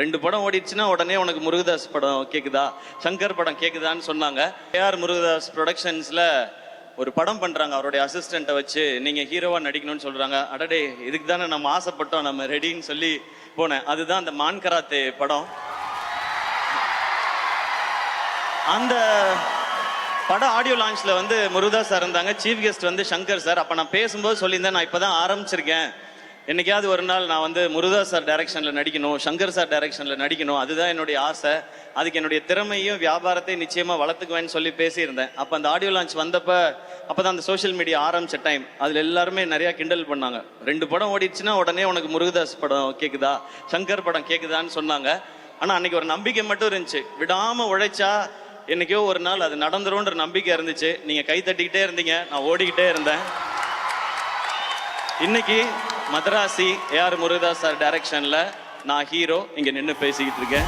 2 படம் ஓடிடுச்சுன்னா உடனே உனக்கு முருகதாஸ் படம் கேக்குதா, சங்கர் படம் கேக்குதான்னு சொன்னாங்க. ஏஆர் முருகதாஸ் ப்ரொடக்ஷன்ஸ்ல ஒரு படம் பண்றாங்க, அவருடைய அசிஸ்டண்ட்டை வச்சு நீங்க ஹீரோவா நடிக்கணும்னு சொல்றாங்க. அடடே, இதுக்கு தானே நம்ம ஆசைப்பட்டோம், நம்ம ரெடின்னு சொல்லி போனேன். அதுதான் அந்த மான் கராத்தே படம். அந்த படம் ஆடியோ லான்ச்ல வந்து முருகதாஸ் சார் இருந்தாங்க, சீஃப் கெஸ்ட் வந்து சங்கர் சார். அப்ப நான் பேசும்போது சொல்லியிருந்தேன், நான் இப்பதான் ஆரம்பிச்சிருக்கேன், என்னைக்காவது ஒரு நாள் நான் வந்து முருகதாஸ் சார் டைரக்ஷன்ல நடிக்கணும், சங்கர் சார் டைரக்ஷன்ல நடிக்கணும், அதுதான் என்னுடைய ஆசை. அதுக்கு என்னுடைய திறமையும் வியாபாரத்தையும் நிச்சயமா வளர்த்துக்குவேன்னு சொல்லி பேசியிருந்தேன். அப்போ அந்த ஆடியோ லான்ச் வந்தப்ப அப்பதான் அந்த சோஷியல் மீடியா ஆரம்பிச்ச டைம். அதுல எல்லாருமே நிறைய கிண்டல் பண்ணாங்க. 2 படம் ஓடிடுச்சுன்னா உடனே உனக்கு முருகதாஸ் படம் கேக்குதா, சங்கர் படம் கேக்குதான்னு சொன்னாங்க. ஆனா அன்னைக்கு ஒரு நம்பிக்கை மட்டும் இருந்துச்சு, விடாம உழைச்சா என்னைக்கோ ஒரு நாள் அது நடந்துரும்ன்ற நம்பிக்கை இருந்துச்சு. நீங்க கை தட்டிக்கிட்டே இருந்தீங்க, நான் ஓடிக்கிட்டே இருந்தேன். இன்னைக்கு மதராசி ஏஆர் முருகதாஸ் சார் டைரக்ஷன்ல நான் ஹீரோ இங்க நின்று பேசிக்கிட்டு இருக்கேன்.